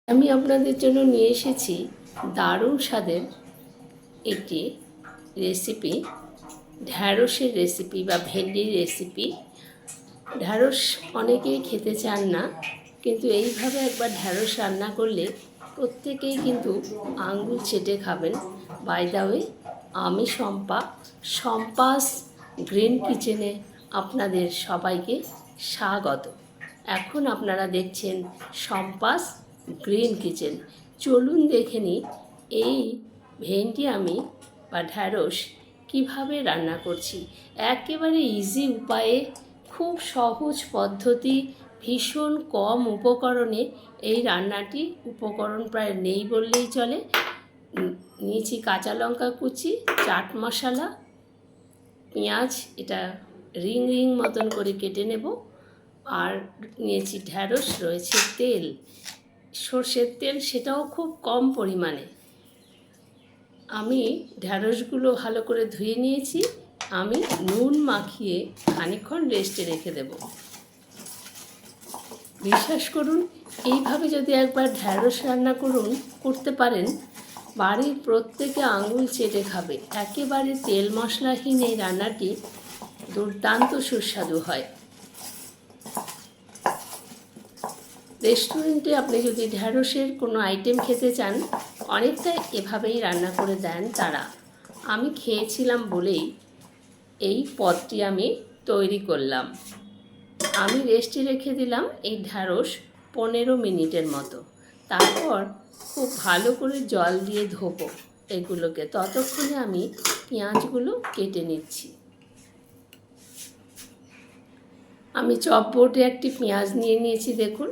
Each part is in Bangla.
আমি আপনাদের জন্য নিয়ে এসেছি দারুণ স্বাদের একটি রেসিপি, ঢ্যাঁড়সের রেসিপি বা ভেন্ডির রেসিপি। ঢ্যাঁড়স অনেকেই খেতে চান না, কিন্তু এইভাবে একবার ঢ্যাঁড়স রান্না করলে প্রত্যেকেই কিন্তু আঙুল চেটে খাবেন। বাই দ্য ওয়ে, আমি শম্পাস গ্রিন কিচেনে আপনাদের সবাইকে স্বাগত। এখন আপনারা দেখছেন শম্পাস গ্রিন কিচেন। চলুন দেখে নিই এই ভেন্ডি আমি বা ঢ্যাঁড়স কীভাবে রান্না করছি। একেবারে ইজি উপায়ে, খুব সহজ পদ্ধতি, ভীষণ কম উপকরণে এই রান্নাটি। উপকরণ প্রায় নেই বললেই চলে। নিয়েছি কাঁচা লঙ্কা কুচি, চাট মশলা, পেঁয়াজ, এটা রিং রিং মতন করে কেটে নেব। আর নিয়েছি ঢ্যাঁড়স, রয়েছে তেল, সর্ষের তেল, সেটাও খুব কম পরিমাণে। আমি ঢ্যাঁড়সগুলো ভালো করে ধুয়ে নিয়েছি। আমি নুন মাখিয়ে খানিকক্ষণ রেস্টে রেখে দেব। বিশ্বাস করুন, এইভাবে যদি একবার ঢ্যাঁড়স রান্না করতে পারেন, বাড়ির প্রত্যেকে আঙুল চেটে খাবে। একেবারে তেল মশলাহীন এই রান্নাটি দুর্দান্ত সুস্বাদু হয়। রেস্টুরেন্টে আপনি যদি ঢ্যাঁড়সের কোনো আইটেম খেতে চান, অনেকটা এভাবেই রান্না করে দেন তারা। আমি খেয়েছিলাম বলেই এই পদটি আমি তৈরি করলাম। আমি রেস্টে রেখে দিলাম এই ঢ্যাঁড়স 15 মিনিটের মতো। তারপর খুব ভালো করে জল দিয়ে ধোবো এগুলোকে। ততক্ষণে আমি পেঁয়াজগুলো কেটে নিচ্ছি। আমি চপবোর্ডে একটি পেঁয়াজ নিয়ে নিয়েছি। দেখুন,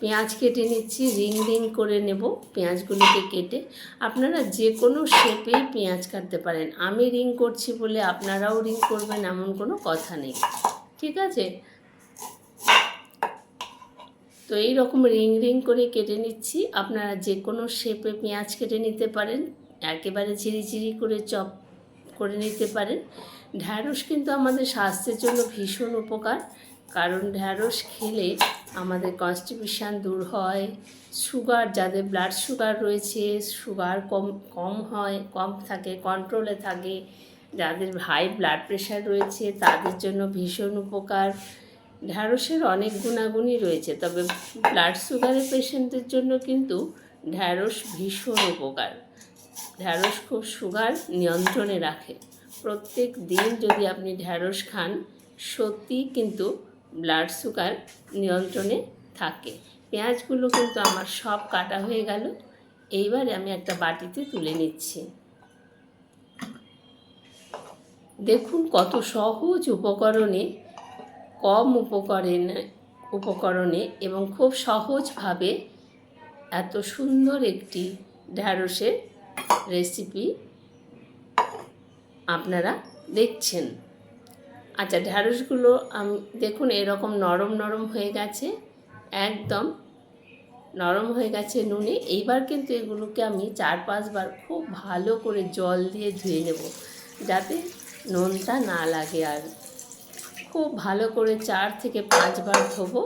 পেঁয়াজ কেটে নিচ্ছি, রিং রিং করে নেব পেঁয়াজগুলোকে কেটে। আপনারা যে কোনো শেপেই পেঁয়াজ কাটতে পারেন। আমি রিং করছি বলে আপনারাও রিং করবেন এমন কোনো কথা নেই, ঠিক আছে? তো এই রকম রিং রিং করে কেটে নিচ্ছি। আপনারা যে কোনো শেপে পেঁয়াজ কেটে নিতে পারেন, একেবারে ঝিরিঝিরি করে চপ করে নিতে পারেন। ঢ্যাঁড়স কিন্তু আমাদের স্বাস্থ্যের জন্য ভীষণ উপকার, কারণ ঢ্যাঁড়স খেলে আমাদের কনস্টিপেশন দূর হয়। সুগার, যাদের ব্লাড সুগার রয়েছে, সুগার কম থাকে, কন্ট্রোলে থাকে। যাদের হাই ব্লাড প্রেশার রয়েছে তাদের জন্য ভীষণ উপকার। ঢ্যাঁড়সের অনেক গুণাগুণই রয়েছে, তবে ব্লাড সুগারের পেশেন্টদের জন্য কিন্তু ঢ্যাঁড়স ভীষণ উপকার। ঢ্যাঁড়স খুব সুগার নিয়ন্ত্রণে রাখে। প্রত্যেক দিন যদি আপনি ঢ্যাঁড়স খান, সত্যিই কিন্তু ব্লাড সুগার নিয়ন্ত্রণে থাকে। পেঁয়াজগুলো কিন্তু আমার সব কাটা হয়ে গেল। এইবারে আমি একটা বাটিতে তুলে নিচ্ছি। দেখুন কত সহজ উপকরণে, কম উপকরণে এবং খুব সহজভাবে এত সুন্দর একটি ঢ্যাঁড়সের রেসিপি আপনারা দেখছেন। আচ্ছা, ঢ্যাঁড়সগুলো দেখুন এরকম নরম নরম হয়ে গেছে, একদম নরম হয়ে গেছে নুনে। এইবার কিন্তু এগুলোকে আমি 4-5 বার খুব ভালো করে জল দিয়ে ধুয়ে নেব, যাতে নুনটা না লাগে। আর খুব ভালো করে 4 থেকে 5 বার ধোবো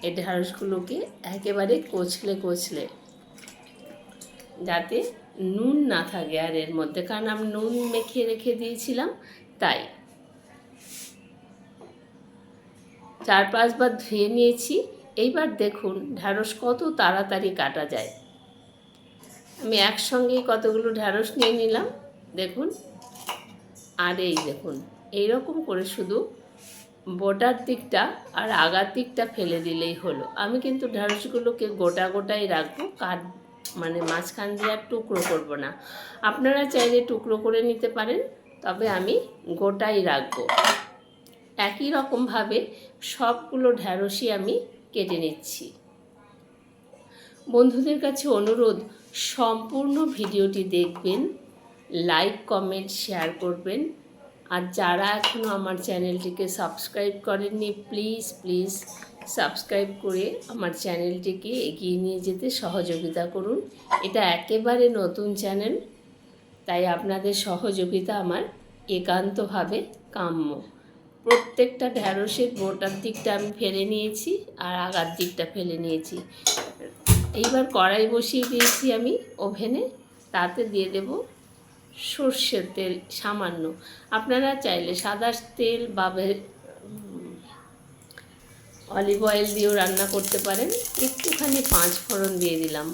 এই ঢ্যাঁড়সগুলোকে, একেবারে কচলে, যাতে নুন না থাকে আর এর মধ্যে, কারণ আমি নুন মেখে রেখে দিয়েছিলাম। তাই 4-5 বার ধুয়ে নিয়েছি। এইবার দেখুন ঢ্যাঁড়স কত তাড়াতাড়ি কাটা যায়। আমি একসঙ্গেই কতগুলো ঢ্যাঁড়স নিয়ে নিলাম, দেখুন। আর এই দেখুন, এইরকম করে শুধু বোটার দিকটা আর আগার দিকটা ফেলে দিলেই হলো। আমি কিন্তু ঢ্যাঁড়সগুলোকে গোটাই রাখবো, মানে মাঝখান দিয়ে আর টুকরো করব না। আপনারা চাইলে টুকরো করে নিতে পারেন, তবে আমি গোটাই রাখবো। একই রকমভাবে সবগুলো ঢ্যাঁড়সই আমি কেটে নিচ্ছি। বন্ধুদের কাছে অনুরোধ, সম্পূর্ণ ভিডিওটি দেখবেন, লাইক কমেন্ট শেয়ার করবেন। আর যারা এখনও আমার চ্যানেলটিকে সাবস্ক্রাইব করেননি, প্লিজ সাবস্ক্রাইব করে আমার চ্যানেলটিকে এগিয়ে নিয়ে যেতে সহযোগিতা করুন। এটা একেবারে নতুন চ্যানেল, তাই আপনাদের সহযোগিতা আমার একান্তভাবে কাম্য। প্রত্যেকটা ঢ্যাঁড়সের গোটার দিকটা আমি ফেলে নিয়েছি আর আগার দিকটা ফেলে নিয়েছি। এইবার কড়াই বসিয়ে দিয়েছি আমি ওভেনে, তাতে দিয়ে দেব সর্ষের তেল সামান্য। আপনারা চাইলে সাদা তেল বা অলিভ অয়েল দিয়েও রান্না করতে পারেন। একটুখানি 5 ফোড়ন দিয়ে দিলাম।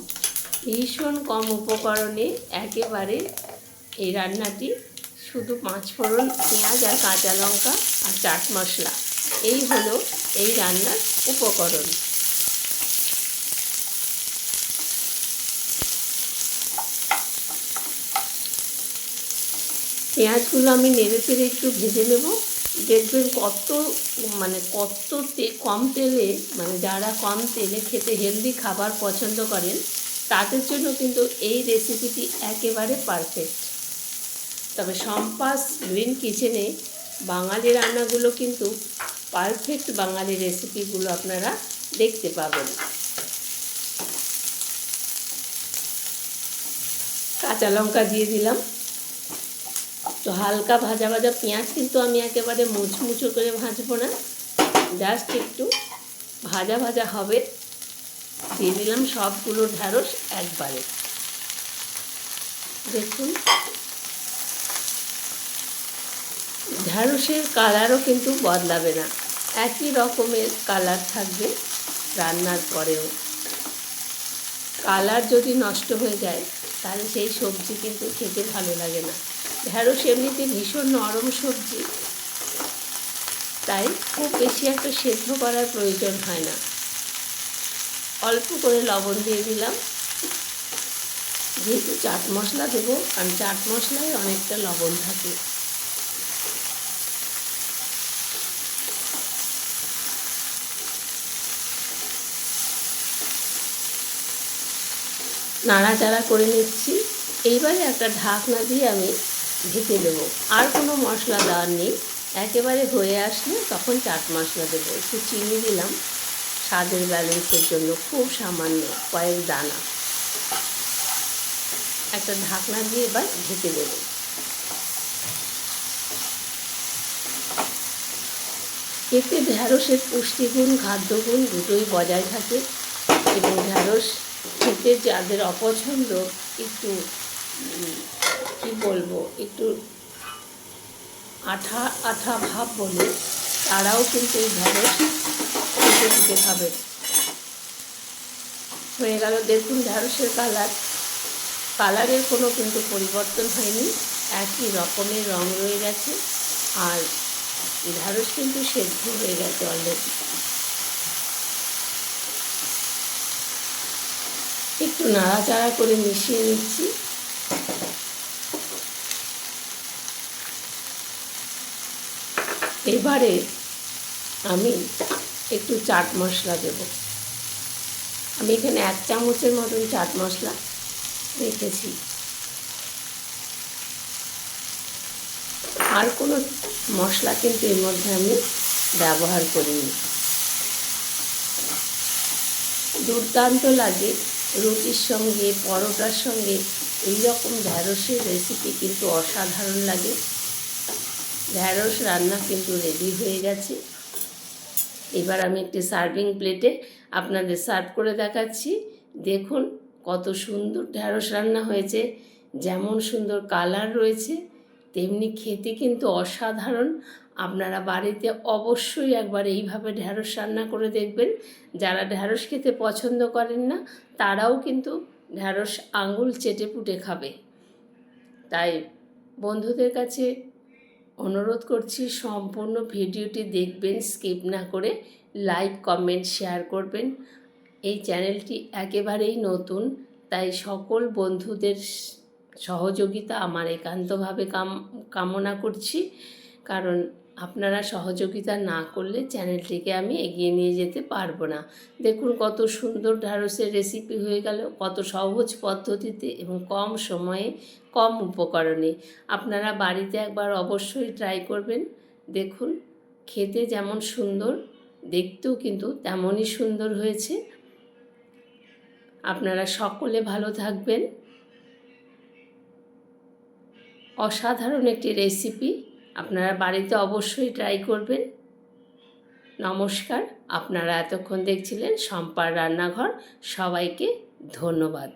ভীষণ কম উপকরণে একেবারে এই রান্নাটি, শুধু 5 ফোড়ন, পেঁয়াজ আর কাঁচা লঙ্কা আর চাট মশলা, এই হলো এই রান্নার উপকরণ। পেঁয়াজগুলো আমি নেড়ে চেড়ে একটু ভেজে নেব। দেখবেন কত কম তেলে, যারা কম তেলে খেতে হেলদি খাবার পছন্দ করেন তাদের জন্য কিন্তু এই রেসিপিটি একেবারে পারফেক্ট। তবে সম্পাস গ্রিন কিচেনে বাঙালি রান্নাগুলো কিন্তু পারফেক্ট বাঙালি রেসিপিগুলো আপনারা দেখতে পাবেন। কাঁচা লঙ্কা দিয়ে দিলাম। তো হালকা ভাজা ভাজা পেঁয়াজ কিন্তু আমি একেবারে মুচমুচো করে ভাজবো না, জাস্ট একটু ভাজা ভাজা হবে। দিয়ে দিলাম সবগুলো ঢ্যাঁড়স একবারে। দেখুন ঢ্যাঁড়সের কালারও কিন্তু বদলাবে না, একই রকমের কালার থাকবে রান্নার পরেও। কালার যদি নষ্ট হয়ে যায় তাহলে সেই সবজি কিন্তু খেতে ভালো লাগে না। ঢ্যাঁড়স এমনিতে ভীষণ নরম সবজি, তাই খুব বেশি একটা সেদ্ধ করার প্রয়োজন হয় না। অল্প করে লবণ দিয়ে দিলাম, যেহেতু চাট মশলা দেবো, কারণ চাট মশলায় অনেকটা লবণ থাকে। নাড়াচাড়া করে নিচ্ছি। এইবারে একটা ঢাকনা দিয়ে আমি ঢেকে দেবো। আর কোনো মশলা দেওয়ার নেই। একেবারে হয়ে আসলে তখন চাট মশলা দেবো। একটু চিনি দিলাম স্বাদের ব্যালেন্সের জন্য, খুব সামান্য কয়েক দানা। একটা ঢাকনা দিয়ে এবার ঢেকে দেবো। এতে ঢ্যাঁড়সের পুষ্টিগুণ, খাদ্যগুণ দুটোই বজায় থাকে এবং ঢ্যাঁড়স খেতে যাদের অপছন্দ, একটু একটু আঠা আঠা ভাব বলে, তারাও কিন্তু এই ঢ্যাঁড়স খেতে খাবে। হয়ে গেল। দেখুন ঢ্যাঁড়সের কালারের কোনো কিন্তু পরিবর্তন হয়নি, একই রকমের রং রয়ে গেছে। আর ঢ্যাঁড়স কিন্তু সেদ্ধ হয়ে গেছে অলরেডি। একটু নাড়াচাড়া করে মিশিয়ে নিচ্ছি। এবারে আমি একটু চাট মশলা দেব। আমি এখানে 1 চামচের মতন চাট মশলা রেখেছি। আর কোনো মশলা কিন্তু এর মধ্যে আমি ব্যবহার করিনি। দুর্দান্ত লাগে রুটির সঙ্গে, পরোটার সঙ্গে। এই রকম ঢ্যাঁড়সের রেসিপি কিন্তু অসাধারণ লাগে। ঢ্যাঁড়স রান্না কিন্তু রেডি হয়ে গেছে। এবার আমি একটি সার্ভিং প্লেটে আপনাদের সার্ভ করে দেখাচ্ছি। দেখুন কত সুন্দর ঢ্যাঁড়স রান্না হয়েছে। যেমন সুন্দর কালার রয়েছে, তেমনি খেতে কিন্তু অসাধারণ। আপনারা বাড়িতে অবশ্যই একবার এইভাবে ঢ্যাঁড়স রান্না করে দেখবেন। যারা ঢ্যাঁড়স খেতে পছন্দ করেন না তারাও কিন্তু ঢ্যাঁড়স আঙুল চেটে পুটে খাবে। তাই বন্ধুদের কাছে অনুরোধ করছি, সম্পূর্ণ ভিডিওটি দেখবেন, স্কিপ না করে। লাইক, কমেন্ট, শেয়ার করবেন। এই চ্যানেলটি একেবারেই নতুন, তাই সকল বন্ধুদের সহযোগিতা আমার একান্তভাবে কামনা করছি, কারণ আপনারা সহযোগিতা না করলে চ্যানেলটিকে আমি এগিয়ে নিয়ে যেতে পারবো না। দেখুন কত সুন্দর ঢ্যাঁড়সের রেসিপি হয়ে গেল, কত সহজ পদ্ধতিতে এবং কম সময়ে, কম উপকরণে। আপনারা বাড়িতে একবার অবশ্যই ট্রাই করবেন। দেখুন খেতে যেমন সুন্দর, দেখতেও কিন্তু তেমনই সুন্দর হয়েছে। আপনারা সকলে ভালো থাকবেন। অসাধারণ একটি রেসিপি আপনারা বাড়িতে অবশ্যই ট্রাই করবেন। নমস্কার, আপনারা এতক্ষণ দেখছিলেন শম্পার রান্নাঘর। সবাইকে ধন্যবাদ।